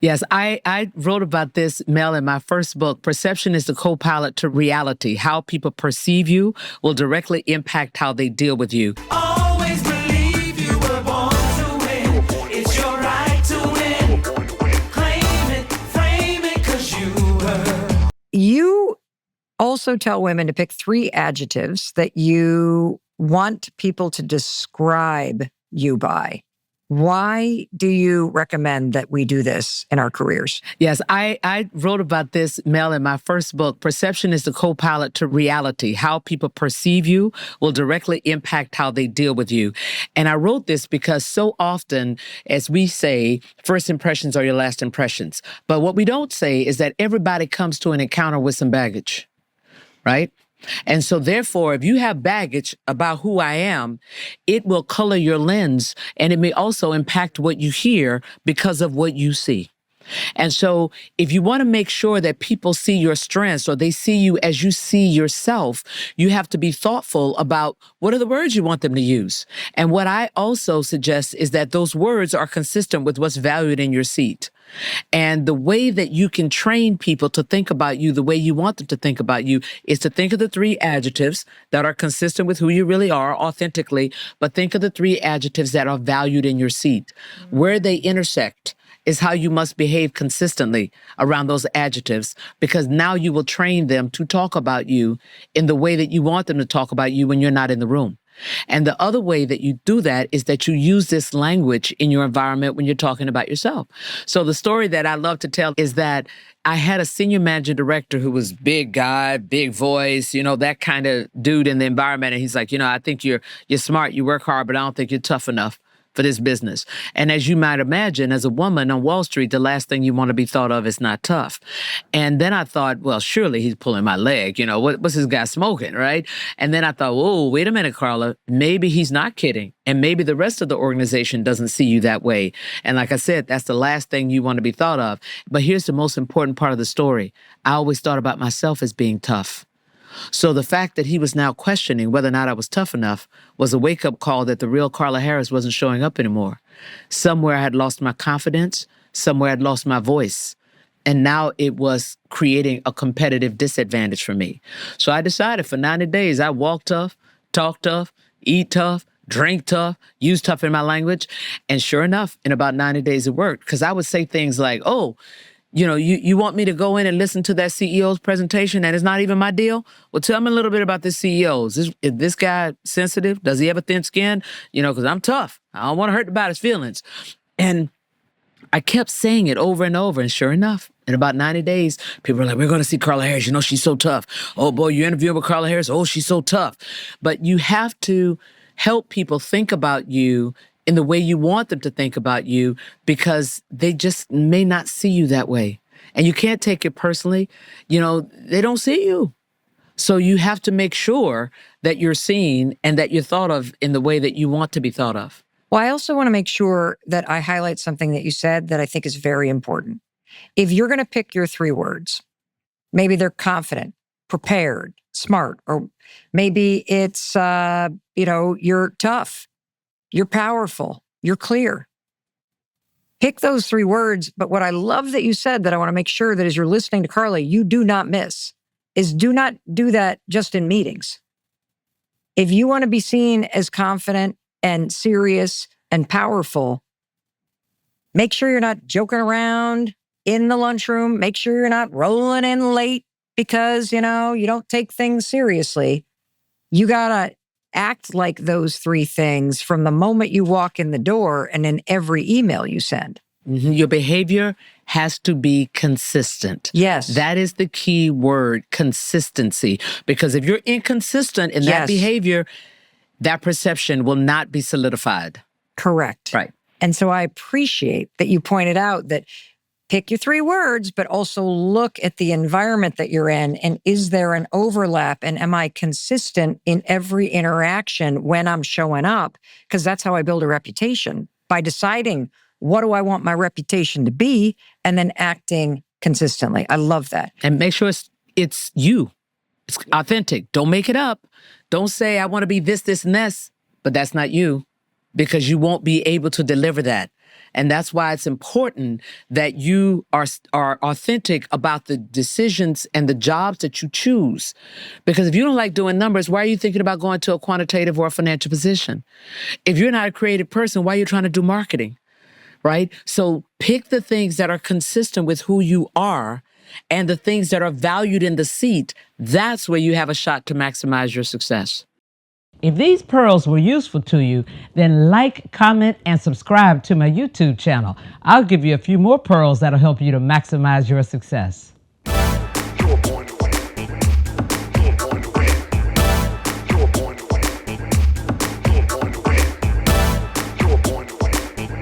Yes, I wrote about this, Mel, in my first book. Perception is the copilot to reality. How people perceive you will directly impact how they deal with you. Always believe you were born to win. It's your right to win. Claim it, frame it, 'cause you were. You also tell women to pick 3 adjectives that you want people to describe you by. Why do you recommend that we do this in our careers? Yes, I wrote about this, Mel, in my first book. Perception is the copilot to reality. How people perceive you will directly impact how they deal with you. And I wrote this because so often, as we say, first impressions are your last impressions. But what we don't say is that everybody comes to an encounter with some baggage, right? And so therefore, if you have baggage about who I am, it will color your lens, and it may also impact what you hear because of what you see. And so if you want to make sure that people see your strengths or they see you as you see yourself, you have to be thoughtful about what are the words you want them to use. And what I also suggest is that those words are consistent with what's valued in your seat. And the way that you can train people to think about you the way you want them to think about you is to think of the 3 adjectives that are consistent with who you really are authentically, but think of the 3 adjectives that are valued in your seat. Where they intersect is how you must behave consistently around those adjectives, because now you will train them to talk about you in the way that you want them to talk about you when you're not in the room. And the other way that you do that is that you use this language in your environment when you're talking about yourself. So the story that I love to tell is that I had a senior manager director who was big guy, big voice, that kind of dude in the environment. And he's like, I think you're smart, you work hard, but I don't think you're tough enough for this business. And as you might imagine, as a woman on Wall Street, the last thing you want to be thought of is not tough. And then I thought, well, surely he's pulling my leg. What's this guy smoking, right? And then I thought, whoa, wait a minute, Carla. Maybe he's not kidding. And maybe the rest of the organization doesn't see you that way. And like I said, that's the last thing you want to be thought of. But here's the most important part of the story. I always thought about myself as being tough. So the fact that he was now questioning whether or not I was tough enough was a wake-up call that the real Carla Harris wasn't showing up anymore. Somewhere I had lost my confidence, somewhere I'd lost my voice, and now it was creating a competitive disadvantage for me. So I decided for 90 days I walk tough, talk tough, eat tough, drink tough, use tough in my language, and sure enough, in about 90 days it worked, because I would say things like, you want me to go in and listen to that CEO's presentation and it's not even my deal? Well, tell me a little bit about this CEO. Is this guy sensitive? Does he have a thin skin? Because I'm tough. I don't want to hurt anybody's feelings. And I kept saying it over and over. And sure enough, in about 90 days, people are like, we're going to see Carla Harris. She's so tough. Oh, boy, you interviewing with Carla Harris? Oh, she's so tough. But you have to help people think about you in the way you want them to think about you, because they just may not see you that way. And you can't take it personally. They don't see you. So you have to make sure that you're seen and that you're thought of in the way that you want to be thought of. Well, I also want to make sure that I highlight something that you said that I think is very important. If you're going to pick your 3 words, maybe they're confident, prepared, smart, or maybe it's, you're tough. You're powerful. You're clear. Pick those 3 words. But what I love that you said that I want to make sure that as you're listening to Carla, you do not miss is do not do that just in meetings. If you want to be seen as confident and serious and powerful, make sure you're not joking around in the lunchroom. Make sure you're not rolling in late because, you don't take things seriously. You got to act like those 3 things from the moment you walk in the door and in every email you send. Mm-hmm. Your behavior has to be consistent. Yes. That is the key word, consistency. Because if you're inconsistent in that behavior, that perception will not be solidified. Correct. Right. And so I appreciate that you pointed out that pick your 3 words, but also look at the environment that you're in. And is there an overlap? And am I consistent in every interaction when I'm showing up? Because that's how I build a reputation, by deciding what do I want my reputation to be and then acting consistently. I love that. And make sure it's you. It's authentic. Don't make it up. Don't say, I want to be this, this, and this, but that's not you, because you won't be able to deliver that. And that's why it's important that you are authentic about the decisions and the jobs that you choose. Because if you don't like doing numbers, why are you thinking about going to a quantitative or a financial position? If you're not a creative person, why are you trying to do marketing? Right? So pick the things that are consistent with who you are and the things that are valued in the seat. That's where you have a shot to maximize your success. If these pearls were useful to you, then like, comment, and subscribe to my YouTube channel. I'll give you a few more pearls that'll help you to maximize your success.